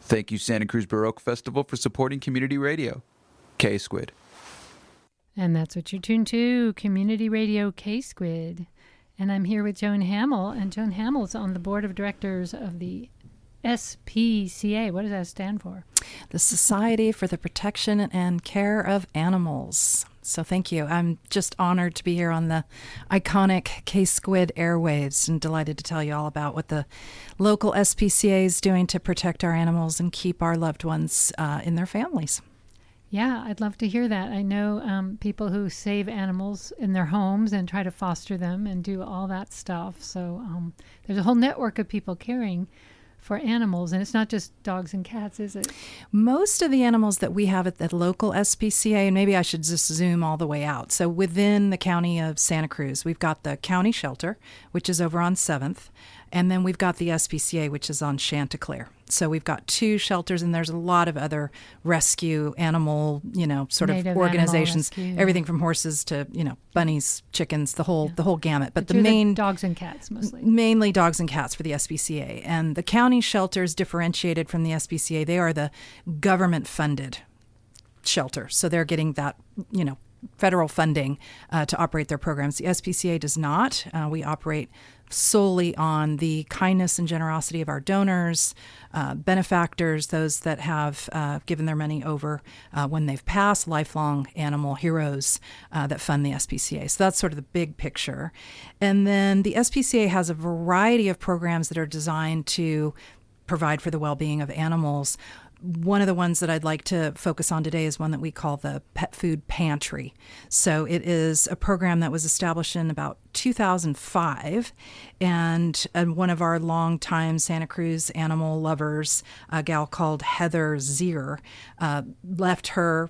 Thank you, Santa Cruz Baroque Festival, for supporting community radio. K-Squid. And that's what you're tuned to, Community Radio K-Squid. And I'm here with Joan Hammell, and Joan Hammell's on the board of directors of the SPCA. What does that stand for? The Society for the Protection and Care of Animals. So thank you. I'm just honored to be here on the iconic K-Squid airwaves and delighted to tell you all about what the local SPCA is doing to protect our animals and keep our loved ones in their families. Yeah, I'd love to hear that. I know people who save animals in their homes and try to foster them and do all that stuff. So there's a whole network of people caring for animals, and it's not just dogs and cats, is it? Most of the animals that we have at the local SPCA, and maybe I should just zoom all the way out. So within the county of Santa Cruz, we've got the county shelter, which is over on 7th, and then we've got the SPCA, which is on Chanticleer. So we've got 2 shelters, and there's a lot of other rescue animal, sort of Native organizations, animal rescue. Everything from horses to, bunnies, chickens, the whole gamut. But But the main dogs and cats mostly. Mainly dogs and cats for the SPCA. And the county shelter is differentiated from the SPCA. They are the government-funded shelter. So they're getting that, federal funding to operate their programs. The SPCA does not. We operate solely on the kindness and generosity of our donors, benefactors, those that have given their money over when they've passed, lifelong animal heroes that fund the SPCA. So that's sort of the big picture. And then the SPCA has a variety of programs that are designed to provide for the well-being of animals. One of the ones that I'd like to focus on today is one that we call the Pet Food Pantry. So it is a program that was established in about 2005, and one of our longtime Santa Cruz animal lovers, a gal called Heather Zier, left her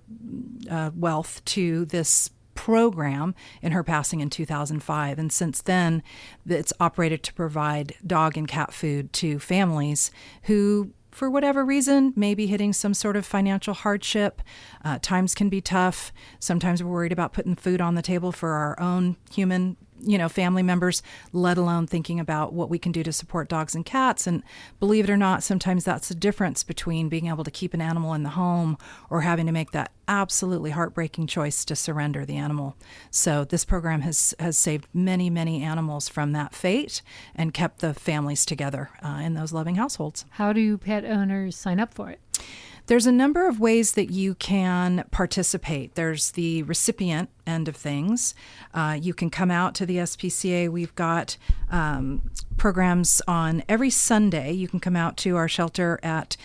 wealth to this program in her passing in 2005. And since then, it's operated to provide dog and cat food to families who, for whatever reason, may be hitting some sort of financial hardship. Times can be tough. Sometimes we're worried about putting food on the table for our own human, family members, let alone thinking about what we can do to support dogs and cats. And believe it or not, sometimes that's the difference between being able to keep an animal in the home or having to make that absolutely heartbreaking choice to surrender the animal. So this program has saved many, many animals from that fate and kept the families together in those loving households. How do pet owners sign up for it? There's a number of ways that you can participate. There's the recipient end of things. You can come out to the SPCA. We've got programs on every Sunday. You can come out to our shelter at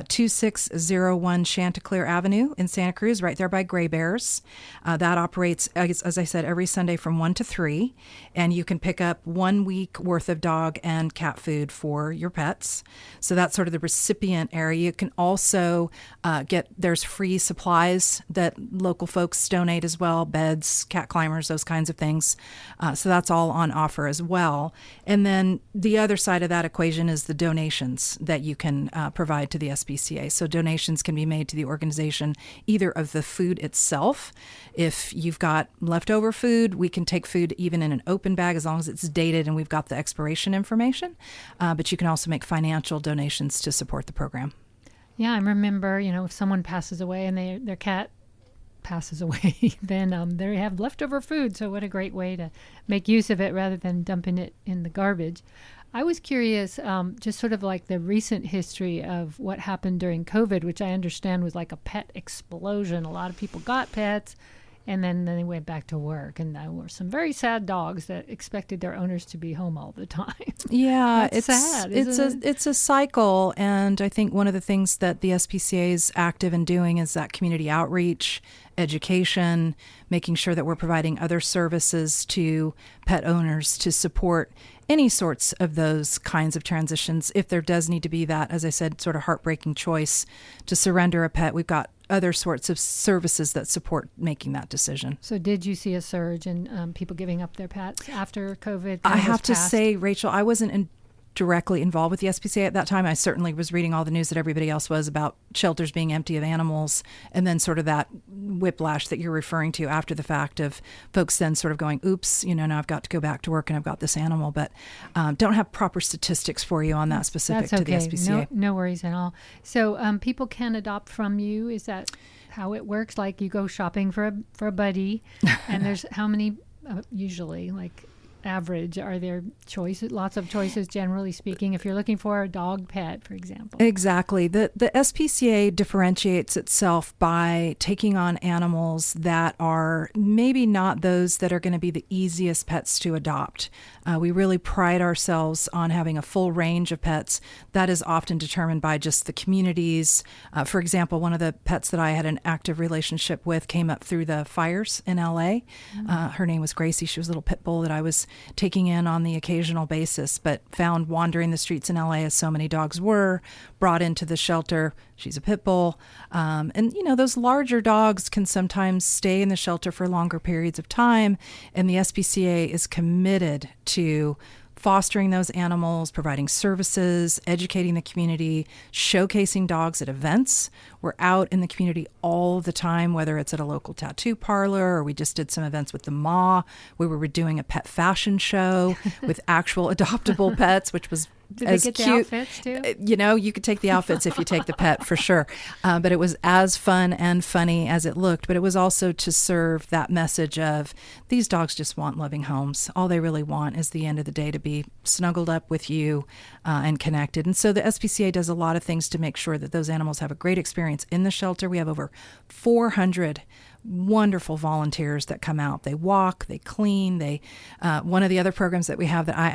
2601 Chanticleer Avenue in Santa Cruz, right there by Gray Bears. That operates, as I said, every Sunday from 1 to 3, and you can pick up 1 week worth of dog and cat food for your pets. So that's sort of the recipient area. You can also there's free supplies that local folks donate as well, beds, cat climbers, those kinds of things. So that's all on offer as well. And then the other side of that equation is the donations that you can provide to the SPCA. So donations can be made to the organization either of the food itself. If you've got leftover food, we can take food even in an open bag as long as it's dated and we've got the expiration information. But you can also make financial donations to support the program. Yeah, I remember, if someone passes away and their cat passes away, then they have leftover food. So what a great way to make use of it rather than dumping it in the garbage. I was curious, just sort of like the recent history of what happened during COVID, which I understand was like a pet explosion. A lot of people got pets, and then they went back to work. And there were some very sad dogs that expected their owners to be home all the time. Yeah, it's sad. It's a cycle. And I think one of the things that the SPCA is active in doing is that community outreach, education, making sure that we're providing other services to pet owners to support any sorts of those kinds of transitions. If there does need to be that, as I said, sort of heartbreaking choice to surrender a pet, we've got other sorts of services that support making that decision. So did you see a surge in people giving up their pets after COVID? I have to say, Rachel, I wasn't directly involved with the SPCA at that time. I certainly was reading all the news that everybody else was about shelters being empty of animals, and then sort of that whiplash that you're referring to after the fact of folks then sort of going, oops, now I've got to go back to work and I've got this animal, but don't have proper statistics for you on that specific That's okay. to the SPCA. No worries at all. So people can adopt from you. Is that how it works? Like you go shopping for a buddy, and there's how many usually, like average, are there choices, lots of choices generally speaking, if you're looking for a dog pet, for example? Exactly. The SPCA differentiates itself by taking on animals that are maybe not those that are going to be the easiest pets to adopt. We really pride ourselves on having a full range of pets. That is often determined by just the communities. For example, one of the pets that I had an active relationship with came up through the fires in LA. Her name was Gracie. She was a little pit bull that I was taking in on the occasional basis, but found wandering the streets in LA, as so many dogs were, brought into the shelter. She's a pit bull. And those larger dogs can sometimes stay in the shelter for longer periods of time. And the SPCA is committed to fostering those animals, providing services, educating the community, showcasing dogs at events. We're out in the community all the time, whether it's at a local tattoo parlor or we just did some events with the MA where we were doing a pet fashion show with actual adoptable pets, which was Did as they get cute. the outfits too? You could take the outfits if you take the pet for sure. But it was as fun and funny as it looked. But it was also to serve that message of these dogs just want loving homes. All they really want is the end of the day to be snuggled up with you and connected. And so the SPCA does a lot of things to make sure that those animals have a great experience in the shelter. We have over 400 wonderful volunteers that come out. They walk, they clean. One of the other programs that we have that I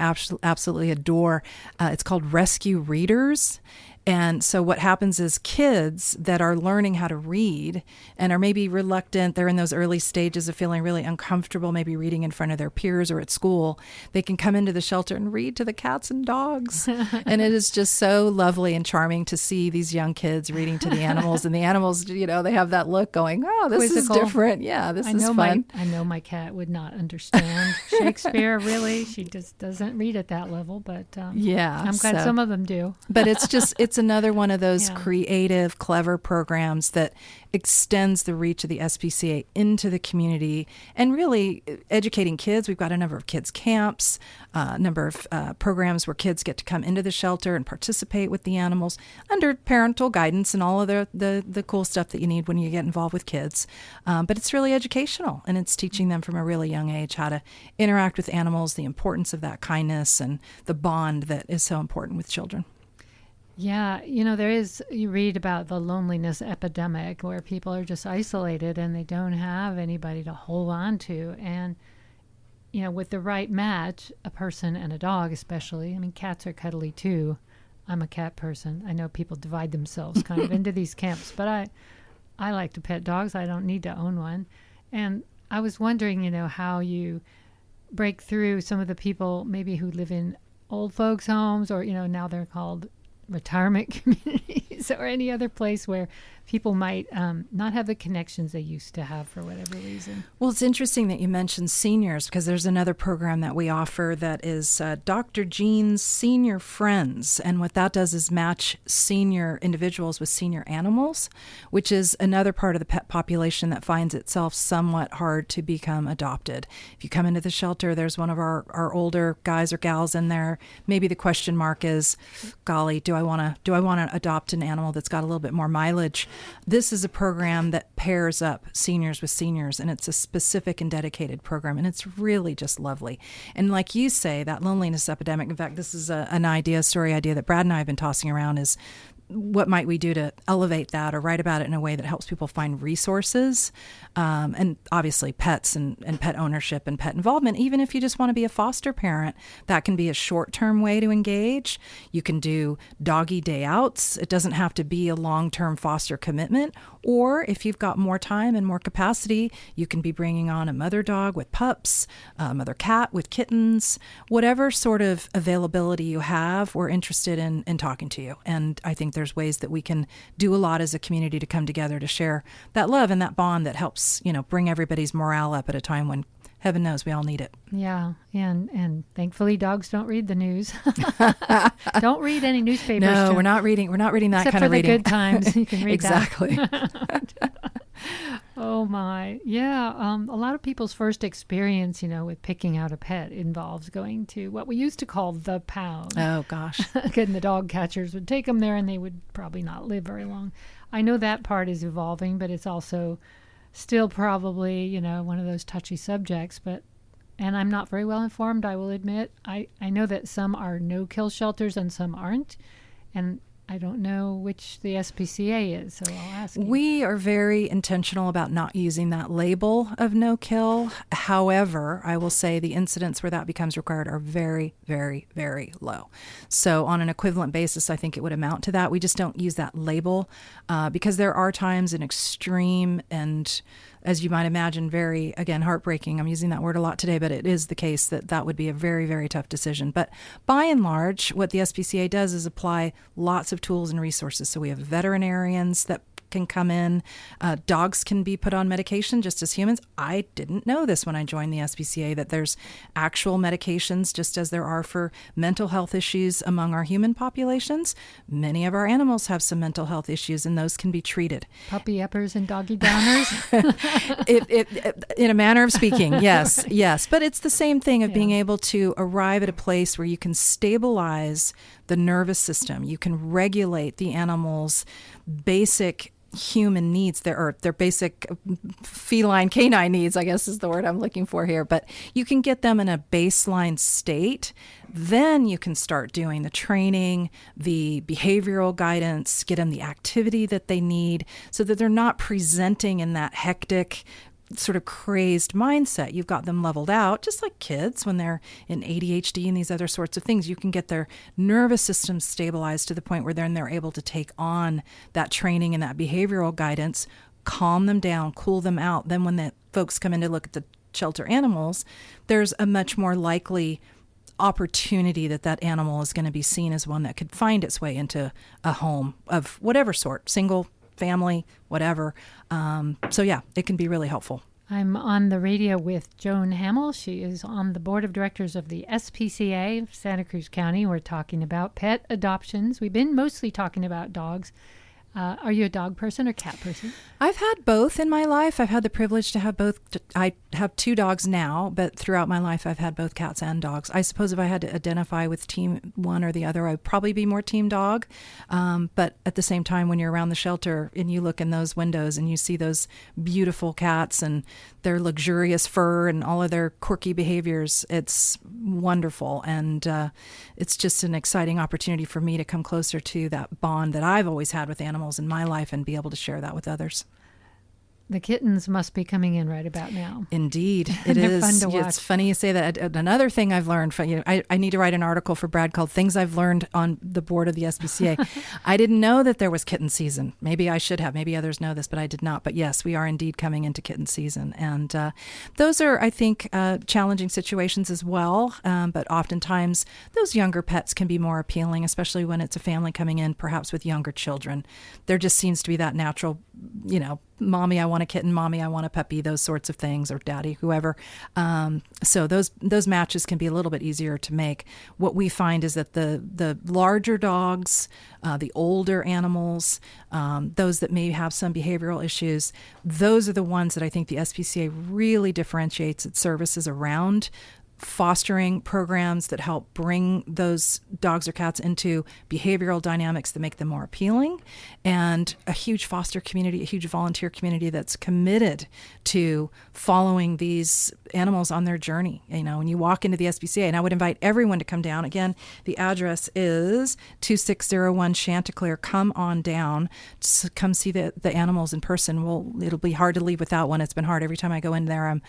absolutely adore, it's called Rescue Readers. And so what happens is kids that are learning how to read and are maybe reluctant, they're in those early stages of feeling really uncomfortable, maybe reading in front of their peers or at school, they can come into the shelter and read to the cats and dogs. And it is just so lovely and charming to see these young kids reading to the animals. And the animals, they have that look going, oh, this Quizzical. is different. Yeah, this is fun. I know my cat would not understand Shakespeare, really. She just doesn't read at that level, but yeah, I'm glad some of them do. But it's another one of those creative, clever programs that extends the reach of the SPCA into the community and really educating kids. We've got a number of kids camps, a number of programs where kids get to come into the shelter and participate with the animals under parental guidance and all of the cool stuff that you need when you get involved with kids. But it's really educational, and it's teaching them from a really young age how to interact with animals, the importance of that kindness and the bond that is so important with children. Yeah, you read about the loneliness epidemic where people are just isolated and they don't have anybody to hold on to. And, with the right match, a person and a dog especially, cats are cuddly too. I'm a cat person. I know people divide themselves kind of into these camps, but I like to pet dogs. I don't need to own one. And I was wondering, how you break through some of the people maybe who live in old folks' homes or, now they're called retirement communities or any other place where people might not have the connections they used to have for whatever reason. Well, it's interesting that you mentioned seniors because there's another program that we offer that is Dr. Jean's Senior Friends. And what that does is match senior individuals with senior animals, which is another part of the pet population that finds itself somewhat hard to become adopted. If you come into the shelter, there's one of our older guys or gals in there. Maybe the question mark is, golly, do I want to adopt an animal that's got a little bit more mileage? This is a program that pairs up seniors with seniors, and it's a specific and dedicated program, and it's really just lovely. And like you say, that loneliness epidemic, in fact, this is a story idea that Brad and I have been tossing around is, what might we do to elevate that or write about it in a way that helps people find resources? And obviously pets and pet ownership and pet involvement, even if you just want to be a foster parent, that can be a short-term way to engage. You can do doggy day outs. It doesn't have to be a long-term foster commitment. Or if you've got more time and more capacity, you can be bringing on a mother dog with pups, a mother cat with kittens, whatever sort of availability you have, we're interested in talking to you. And I think there's ways that we can do a lot as a community to come together to share that love and that bond that helps, bring everybody's morale up at a time when heaven knows we all need it. Yeah, and thankfully dogs don't read the news. Don't read any newspapers. No, we're not reading that except kind of reading. Except for the good times, you can read exactly. that. Oh my, yeah. A lot of people's first experience, with picking out a pet involves going to what we used to call the pound. Oh gosh. And the dog catchers would take them there, and they would probably not live very long. I know that part is evolving, but it's also still probably, one of those touchy subjects. And I'm not very well informed, I will admit. I know that some are no-kill shelters and some aren't, and I don't know which the SPCA is, so I'll ask you. We are very intentional about not using that label of no-kill. However, I will say the incidents where that becomes required are very, very, very low. So on an equivalent basis, I think it would amount to that. We just don't use that label because there are times in extreme and, as you might imagine, very, again, heartbreaking. I'm using that word a lot today, but it is the case that would be a very, very tough decision. But by and large, what the SPCA does is apply lots of tools and resources. So we have veterinarians that can come in. Dogs can be put on medication just as humans. I didn't know this when I joined the SPCA, that there's actual medications just as there are for mental health issues among our human populations. Many of our animals have some mental health issues, and those can be treated. Puppy uppers and doggy downers? In a manner of speaking, yes, Right. yes. But it's the same thing of Yeah. being able to arrive at a place where you can stabilize the nervous system. You can regulate the animal's basic human needs, their basic feline canine needs, I guess is the word I'm looking for here. But you can get them in a baseline state. Then you can start doing the training, the behavioral guidance, get them the activity that they need so that they're not presenting in that hectic, sort of crazed mindset. You've got them leveled out, just like kids when they're in ADHD and these other sorts of things. You can get their nervous system stabilized to the point where then they're able to take on that training and that behavioral guidance, calm them down, cool them out. Then when the folks come in to look at the shelter animals, there's a much more likely opportunity that animal is going to be seen as one that could find its way into a home of whatever sort, single, family, whatever. So yeah, it can be really helpful. I'm on the radio with Joan Hammell. She is on the board of directors of the SPCA of Santa Cruz County. We're talking about pet adoptions. We've been mostly talking about dogs. Are you a dog person or cat person? I've had both in my life. I've had the privilege to have both. I have 2 dogs now, but throughout my life, I've had both cats and dogs. I suppose if I had to identify with team one or the other, I'd probably be more team dog. But at the same time, when you're around the shelter and you look in those windows and you see those beautiful cats and their luxurious fur and all of their quirky behaviors, it's wonderful. And it's just an exciting opportunity for me to come closer to that bond that I've always had with animals in my life and be able to share that with others. The kittens must be coming in right about now. Indeed, it They're is. fun to It's watch. funny you say that. Another thing I've learned from I need to write an article for Brad called "Things I've Learned on the Board of the SPCA." I didn't know that there was kitten season. Maybe I should have. Maybe others know this, but I did not. But yes, we are indeed coming into kitten season, and those are, I think, challenging situations as well. But oftentimes, those younger pets can be more appealing, especially when it's a family coming in, perhaps with younger children. There just seems to be that natural, mommy, I want a kitten, mommy, I want a puppy, those sorts of things, or daddy, whoever. So those matches can be a little bit easier to make. What we find is that the larger dogs, the older animals, those that may have some behavioral issues, those are the ones that I think the SPCA really differentiates its services around, fostering programs that help bring those dogs or cats into behavioral dynamics that make them more appealing, and a huge foster community, a huge volunteer community that's committed to following these animals on their journey. When you walk into the SPCA, and I would invite everyone to come down. Again, the address is 2601 Chanticleer. Come on down, come see the animals in person. It'll be hard to leave without one. It's been hard every time I go in there.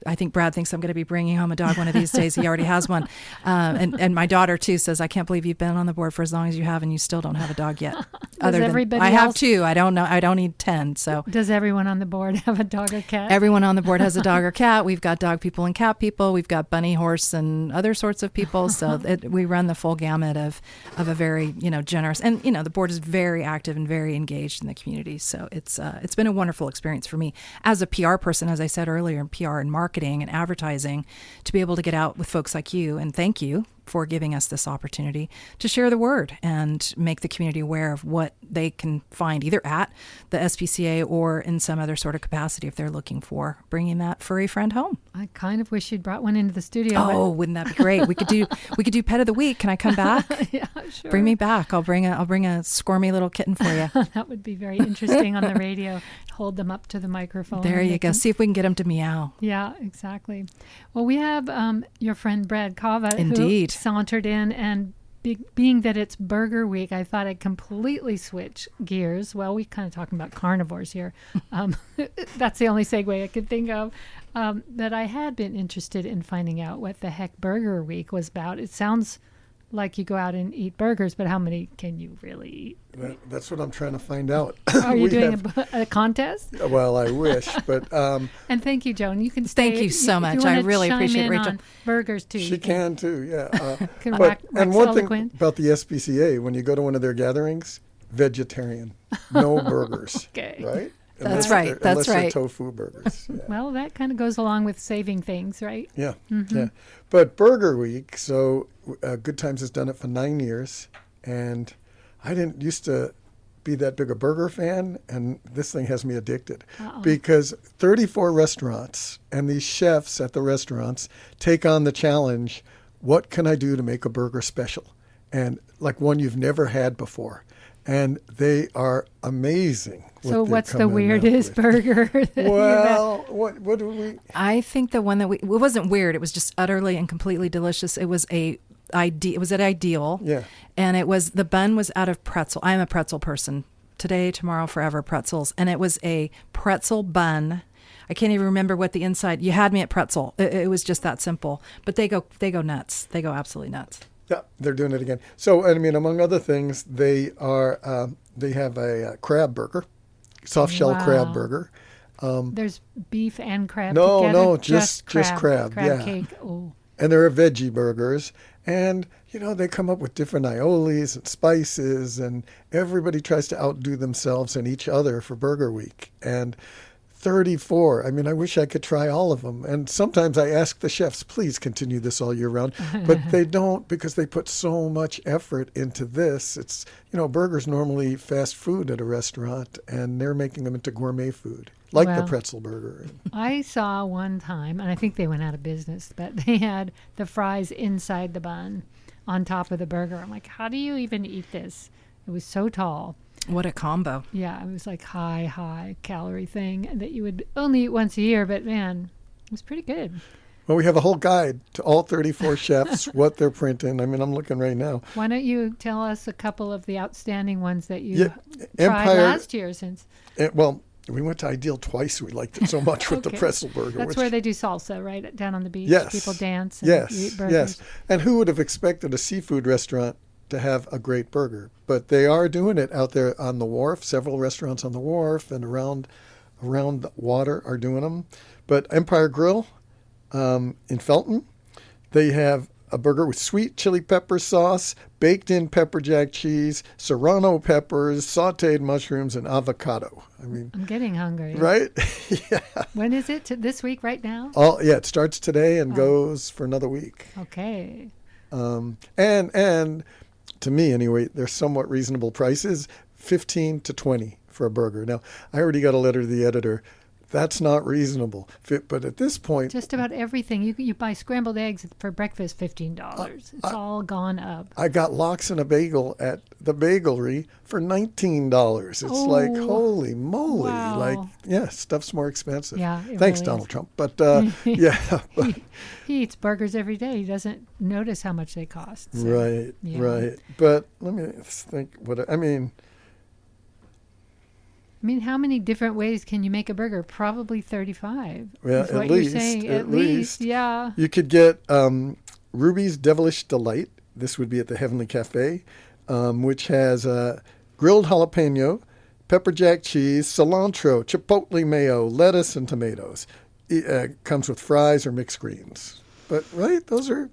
I think Brad thinks I'm going to be bringing home a dog one of these these days. He already has one. And my daughter, too, says, I can't believe you've been on the board for as long as you have and you still don't have a dog yet. Does everybody I have else- 2. I don't know. I don't need 10. So Does everyone on the board have a dog or cat? everyone on the board has a dog or cat. We've got dog people and cat people. We've got bunny, horse, and other sorts of people. So we run the full gamut of a very, generous. And, the board is very active and very engaged in the community. So it's been a wonderful experience for me as a PR person, as I said earlier, in PR and marketing and advertising, to be able to get out with folks like you. And thank you for giving us this opportunity to share the word and make the community aware of what they can find either at the SPCA or in some other sort of capacity if they're looking for bringing that furry friend home. I kind of wish you'd brought one into the studio. Oh, wouldn't that be great? We could do pet of the week. Can I come back? Yeah, sure. Bring me back. I'll bring a squirmy little kitten for you. That would be very interesting on the radio. Hold them up to the microphone. There and you they go. can- See if we can get them to meow. Yeah, exactly. Well, we have your friend Brad Kava Indeed. who sauntered in, and being that it's Burger Week, I thought I'd completely switch gears. Well, we kind of talking about carnivores here. That's the only segue I could think of. That I had been interested in finding out what the heck Burger Week was about. It sounds like you go out and eat burgers, but how many can you really eat? That's what I'm trying to find out. Are you We doing have- a contest? Well, I wish, but And thank you, Joan. You can Thank stay you so if much. you I wanna really chime appreciate in Rachel. on burgers too. she can too, yeah. Can But, wax and one thing eloquent. about the SPCA, when you go to one of their gatherings, vegetarian, no burgers, Okay. right? That's right, Unless that's they're right. tofu burgers. Yeah. Well, that kind of goes along with saving things, right? Yeah, Mm-hmm. yeah. But Burger Week, so Good Times has done it for 9 years, and I didn't used to be that big a burger fan, and this thing has me addicted because 34 restaurants and these chefs at the restaurants take on the challenge, what can I do to make a burger special? And like one you've never had before. And they are amazing. So they're what's the coming out weirdest with. burger? that you've had? Well, what do we? I think the one that it wasn't weird. It was just utterly and completely delicious. It was it was at Ideal. Yeah. And the bun was out of pretzel. I am a pretzel person. Today, tomorrow, forever, pretzels. And it was a pretzel bun. I can't even remember what the inside. You had me at pretzel. It was just that simple. But they go nuts. They go absolutely nuts. Yeah, they're doing it again. So, I mean, among other things, they have a crab burger, soft shell Wow. crab burger. There's beef and crab No, together? no, just crab, Crab yeah. cake. Oh, And there are veggie burgers. And, they come up with different aiolis and spices, and everybody tries to outdo themselves and each other for Burger Week. And 34. I mean, I wish I could try all of them. And sometimes I ask the chefs, please continue this all year round. But they don't because they put so much effort into this. It's, burgers normally fast food at a restaurant, and they're making them into gourmet food, like the Well. pretzel burger. I saw one time, and I think they went out of business, but they had the fries inside the bun on top of the burger. I'm like, how do you even eat this? It was so tall. What a combo. Yeah, it was like high calorie thing that you would only eat once a year, but man, it was pretty good. Well, we have a whole guide to all 34 chefs, what they're printing. I mean, I'm looking right now. Why don't you tell us a couple of the outstanding ones that you Yeah, tried Empire- last year since Well, we went to Ideal twice. We liked it so much with the Okay. pretzel burger. that's which- where they do salsa, right? Down on the beach. Yes. People dance and you eat Yes, burgers. yes. And who would have expected a seafood restaurant to have a great burger? But they are doing it out there on the wharf. Several restaurants on the wharf and around the water are doing them. But Empire Grill in Felton, they have a burger with sweet chili pepper sauce, baked in pepper jack cheese, serrano peppers, sautéed mushrooms, and avocado. I mean, I'm getting hungry. right? Yeah. When is it? This week, right now? It starts today and goes for another week. Okay. And to me anyway, they're somewhat reasonable prices, 15 to 20 for a burger. Now, I already got a letter to the editor. That's not reasonable. But at this point, Just about everything. You buy scrambled eggs for breakfast, $15. It's all gone up. I got lox and a bagel at the bagelry for $19. It's like, Oh, holy moly. wow. Like, yeah, stuff's more expensive. Yeah, it Thanks, really Donald is. Trump. But yeah. But, He eats burgers every day. He doesn't notice how much they cost. so, right, yeah. right. But let me think I mean, how many different ways can you make a burger? Probably 35. Well, is what at you're least, saying. at least. Yeah. You could get Ruby's Devilish Delight. This would be at the Heavenly Cafe, which has grilled jalapeno, pepper jack cheese, cilantro, chipotle mayo, lettuce, and tomatoes. It comes with fries or mixed greens. But, right, those are...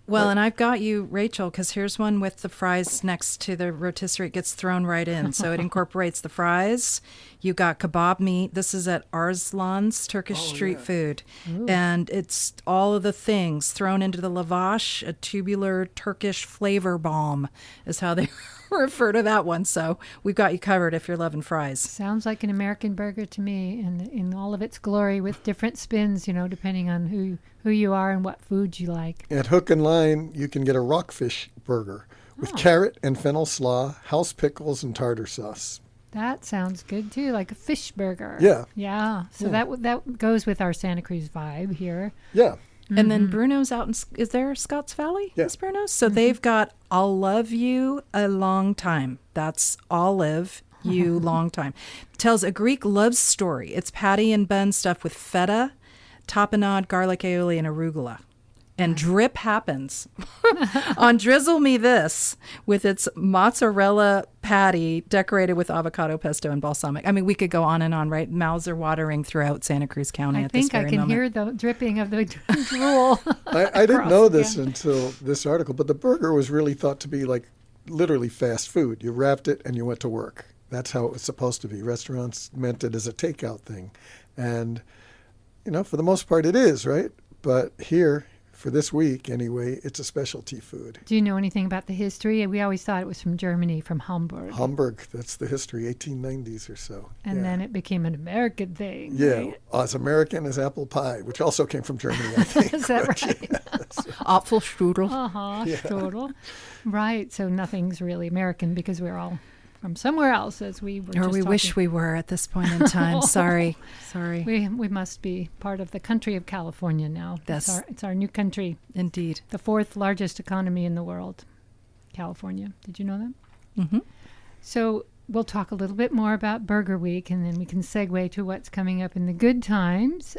Well, and I've got you, Rachel, because here's one with the fries next to the rotisserie. It gets thrown right in. So it incorporates the fries. You got kebab meat. This is at Arslan's Turkish street food. Ooh. And it's all of the things thrown into the lavash. A tubular Turkish flavor bomb is how they refer to that one. So we've got you covered if you're loving fries. Sounds like an American burger to me, and in all of its glory, with different spins, depending on who you are and what foods you like. At Hook and Line, you can get a rockfish burger with carrot and fennel slaw, house pickles, and tartar sauce. That sounds good too, like a fish burger. Yeah. Yeah. So that goes with our Santa Cruz vibe here. Yeah. And then Bruno's out in, is there Scotts Valley? Yeah. Is Bruno's? So they've got I'll Love You a Long Time. That's I'll Live You Long Time. Tells a Greek love story. It's patty and bun stuffed with feta, tapenade, garlic aioli, and arugula. And drip happens on Drizzle Me This with its mozzarella patty decorated with avocado pesto and balsamic. I mean, we could go on and on, right? Mouths are watering throughout Santa Cruz County at this very moment. I think I can hear the dripping of the drool. I didn't know this until this article, but the burger was really thought to be like literally fast food. You wrapped it and you went to work. That's how it was supposed to be. Restaurants meant it as a takeout thing. And, for the most part it is, right? But here, for this week anyway, it's a specialty food. Do you know anything about the history? We always thought it was from Germany, from Hamburg. Hamburg, that's the history, 1890s or so. And then it became an American thing. Yeah, right? As American as apple pie, which also came from Germany, I think. Is that right? Apfelstrudel. Strudel. Right, so nothing's really American because we're all from somewhere else, as we were Or we wish we were at this point in time. Sorry. We must be part of the country of California now. It's our new country. Indeed. The fourth largest economy in the world, California. Did you know that? Mm-hmm. So we'll talk a little bit more about Burger Week, and then we can segue to what's coming up in the Good Times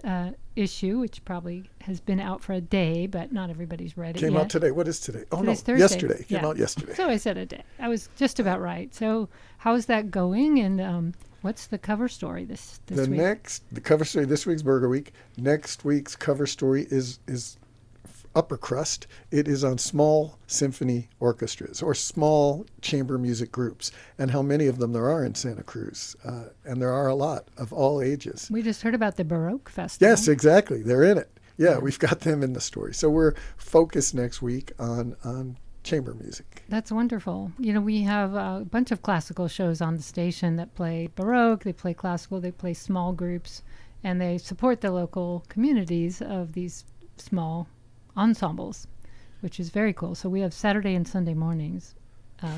issue, which probably has been out for a day, but not everybody's read it yet. Came out today. What is today? Oh, Today's no, Thursday. yesterday. Came out yesterday. So I said a day. I was just about right. So how's that going, and what's the cover story this week? The cover story this week's Burger Week. Next week's cover story is upper crust. It is on small symphony orchestras or small chamber music groups, and how many of them there are in Santa Cruz. And there are a lot of all ages. We just heard about the Baroque Festival. Yes, exactly. They're in it. Yeah, we've got them in the story. So we're focused next week on chamber music. That's wonderful. We have a bunch of classical shows on the station that play Baroque, they play classical, they play small groups, and they support the local communities of these small ensembles, which is very cool. So we have Saturday and Sunday mornings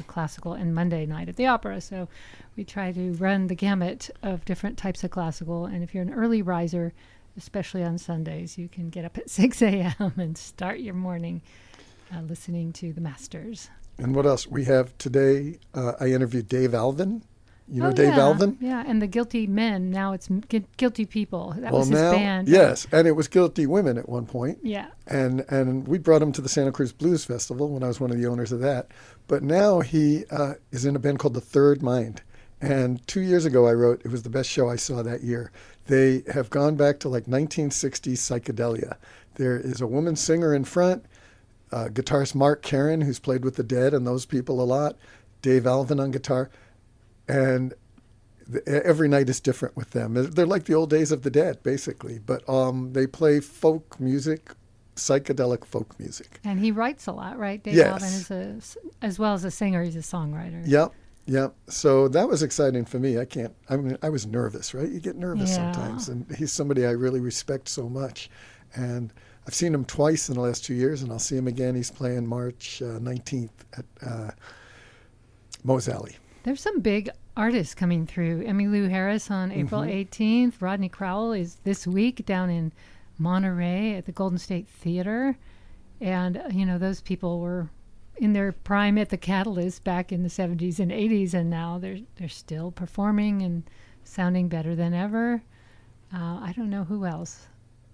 classical, and Monday night at the opera. So we try to run the gamut of different types of classical. And if you're an early riser, especially on Sundays, you can get up at 6 a.m. and start your morning listening to the masters. And what else? We have today, I interviewed Dave Alvin. You know Dave yeah. Alvin? Yeah, and the Guilty Men. Now it's Guilty People. That was his band. Yes, and it was Guilty Women at one point. Yeah. And we brought him to the Santa Cruz Blues Festival when I was one of the owners of that. But now he is in a band called The Third Mind. And 2 years ago I wrote, it was the best show I saw that year. They have gone back to like 1960s psychedelia. There is a woman singer in front, guitarist Mark Karen, who's played with the Dead and those people a lot, Dave Alvin on guitar. And every night is different with them. They're like the old days of the Dead, basically. But they play folk music, psychedelic folk music. And he writes a lot, right? Dave Yes. Alvin is as well as a singer, he's a songwriter. Yep. So that was exciting for me. I was nervous, right? You get nervous Yeah. sometimes. And he's somebody I really respect so much. And I've seen him twice in the last 2 years, and I'll see him again. He's playing March 19th at Moe's Alley. There's some big artists coming through. Emmylou Harris on April 18th. Rodney Crowell is this week down in Monterey at the Golden State Theater. And, those people were in their prime at the Catalyst back in the 70s and 80s, and now they're still performing and sounding better than ever. I don't know who else.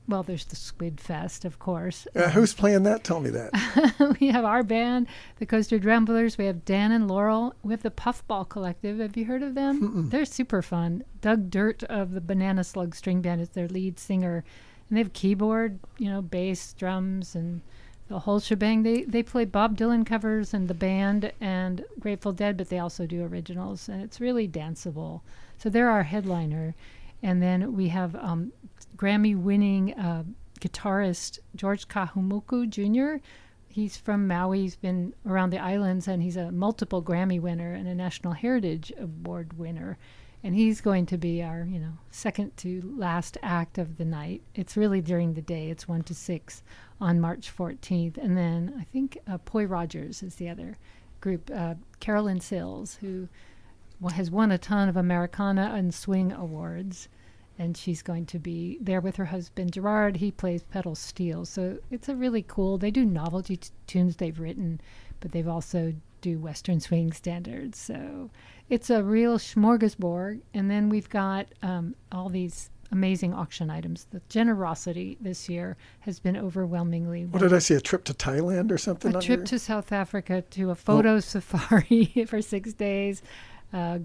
Well, there's the Squid Fest, of course. Who's playing that? Tell me that. We have our band, the Coastal Ramblers. We have Dan and Laurel. We have the Puffball Collective. Have you heard of them? Mm-mm. They're super fun. Doug Dirt of the Banana Slug String Band is their lead singer. And they have keyboard, bass, drums, and the whole shebang. They play Bob Dylan covers and the band and Grateful Dead, but they also do originals. And it's really danceable. So they're our headliner. And then we have Grammy-winning guitarist George Kahumuku Jr. He's from Maui. He's been around the islands, and he's a multiple Grammy winner and a National Heritage Award winner. And he's going to be our, second to last act of the night. It's really during the day. It's 1 to 6 on March 14th. And then I think Poi Rogers is the other group. Carolyn Sills, who has won a ton of Americana and Swing awards. And she's going to be there with her husband, Gerard. He plays pedal steel. So it's a really cool, they do novelty tunes they've written, but they've also do Western swing standards. So it's a real smorgasbord. And then we've got all these amazing auction items. The generosity this year has been overwhelmingly. What did I see? A trip to Thailand or something? A trip to South Africa to a photo safari for 6 days. A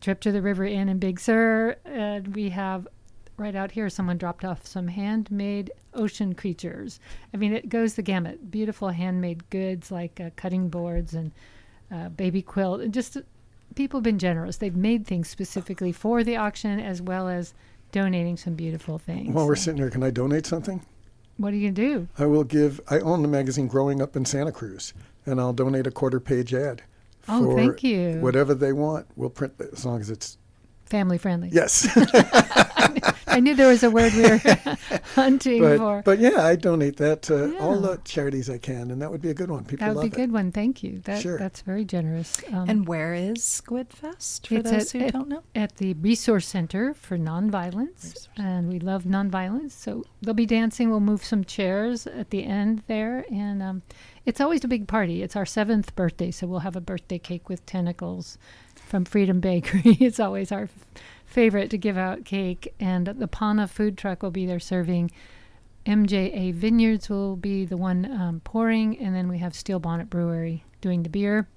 trip to the River Inn in Big Sur. And we have right out here, someone dropped off some handmade ocean creatures. I mean, it goes the gamut. Beautiful handmade goods like cutting boards and baby quilt. And just people have been generous. They've made things specifically for the auction as well as donating some beautiful things. While we're sitting here, can I donate something? What are you going to do? I own the magazine Growing Up in Santa Cruz, and I'll donate a quarter-page ad. Oh, thank you. Whatever they want, we'll print it as long as it's family friendly. Yes. I knew there was a word we were hunting for. But yeah, I donate that to all the charities I can, and that would be a good one. People love it. That would be a good one. Thank you. Sure. That's very generous. And where is Squid Fest, for those who don't know? At the Resource Center for Nonviolence. And we love nonviolence. So they'll be dancing. We'll move some chairs at the end there. And it's always a big party. It's our 7th birthday, so we'll have a birthday cake with tentacles from Freedom Bakery. It's always our favorite to give out cake. And the Pana food truck will be there serving. MJA Vineyards will be the one pouring. And then we have Steel Bonnet Brewery doing the beer.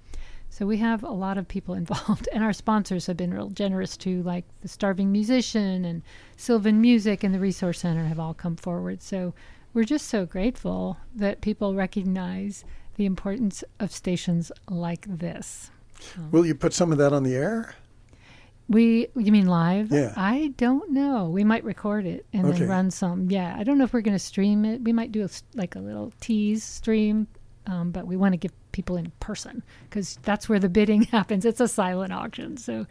So we have a lot of people involved. And our sponsors have been real generous too, like the Starving Musician and Sylvan Music and the Resource Center have all come forward. So we're just so grateful that people recognize the importance of stations like this. Will you put some of that on the air? You mean live? Yeah. I don't know. We might record it and then run some. Yeah, I don't know if we're going to stream it. We might do a little tease stream, but we want to give people in person because that's where the bidding happens. It's a silent auction. So,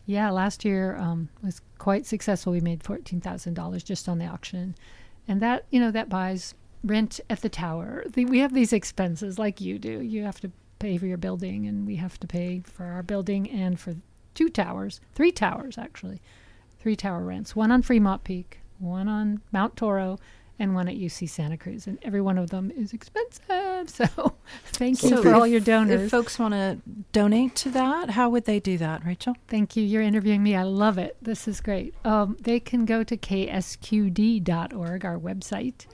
yeah, last year was quite successful. We made $14,000 just on the auction. And that, that buys rent at the tower. We have these expenses like you do. You have to pay for your building, and we have to pay for our building and for 3 towers actually. 3 tower rents, one on Fremont Peak, one on Mount Toro, and one at UC Santa Cruz. And every one of them is expensive. So thank you for all your donors. If folks want to donate to that, how would they do that, Rachel? Thank you. You're interviewing me. I love it. This is great. They can go to ksqd.org, our website,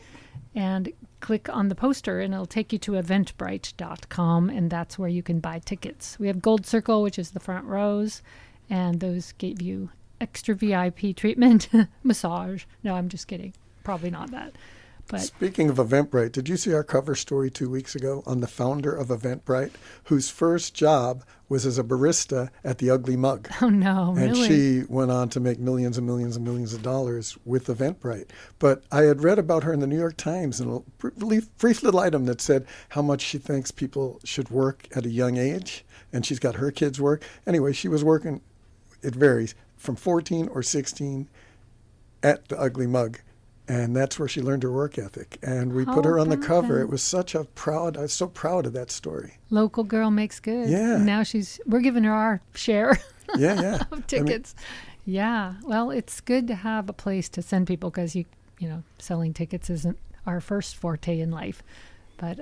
and click on the poster, and it'll take you to eventbrite.com, and that's where you can buy tickets. We have Gold Circle, which is the front rows, and those gave you extra VIP treatment, massage. No, I'm just kidding. Probably not that. But speaking of Eventbrite, did you see our cover story 2 weeks ago on the founder of Eventbrite, whose first job was as a barista at the Ugly Mug? Oh, no, and really? She went on to make millions and millions and millions of dollars with Eventbrite. But I had read about her in the New York Times, and a brief little item that said how much she thinks people should work at a young age, and she's got her kids work. Anyway, she was working, it varies, from 14 or 16 at the Ugly Mug. And that's where she learned her work ethic. And we put her on the cover. It was I was so proud of that story. Local girl makes good. Yeah. And now we're giving her our share yeah. of tickets. Yeah. Well, it's good to have a place to send people because selling tickets isn't our first forte in life. But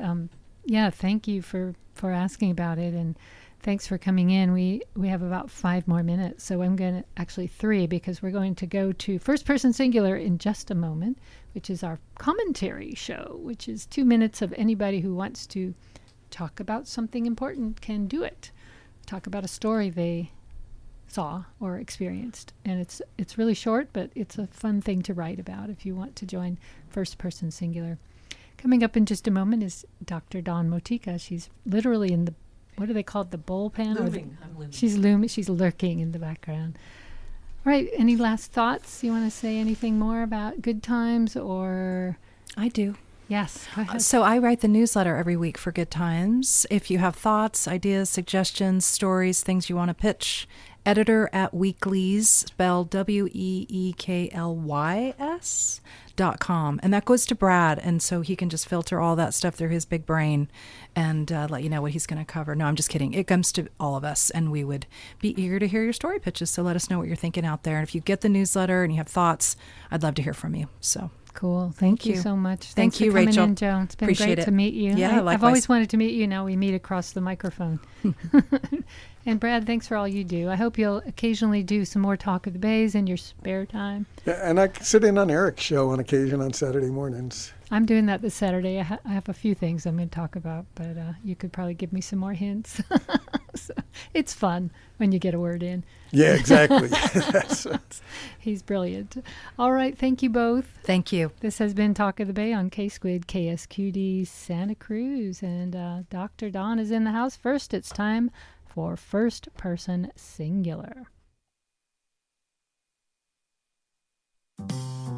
Yeah, thank you for asking about it, and thanks for coming in. We have about 5 more minutes, so I'm going to actually 3, because we're going to go to first person singular in just a moment, which is our commentary show, which is 2 minutes of anybody who wants to talk about something important can do it. Talk about a story they saw or experienced, and it's really short, but it's a fun thing to write about if you want to join first person singular. Coming up in just a moment is Dr. Dawn Motika. She's literally in the, what do they call it, the bullpen? Looming. I'm looming. She's looming. She's lurking in the background. All right. Any last thoughts? You want to say anything more about Good Times or? I do. Yes. Go ahead. So I write the newsletter every week for Good Times. If you have thoughts, ideas, suggestions, stories, things you want to pitch, editor at Weeklys, spelled WEEKLYS.com. And that goes to Brad. And so he can just filter all that stuff through his big brain and let you know what he's going to cover. No, I'm just kidding. It comes to all of us, and we would be eager to hear your story pitches. So let us know what you're thinking out there. And if you get the newsletter and you have thoughts, I'd love to hear from you. So. Cool. Thank you so much. Thank Thanks you, for coming Rachel. in, Joan. It's been Appreciate great it. to meet you. Yeah, I've likewise. always wanted to meet you. Now we meet across the microphone. And Brad, thanks for all you do. I hope you'll occasionally do some more Talk of the Bays in your spare time. Yeah, and I sit in on Eric's show on occasion on Saturday mornings. I'm doing that this Saturday. I have a few things I'm going to talk about, but you could probably give me some more hints. So, it's fun when you get a word in. Yeah, exactly. He's brilliant. All right. Thank you both. Thank you. This has been Talk of the Bay on K-Squid, KSQD, Santa Cruz. And Dr. Dawn is in the house. First, it's time for First Person Singular.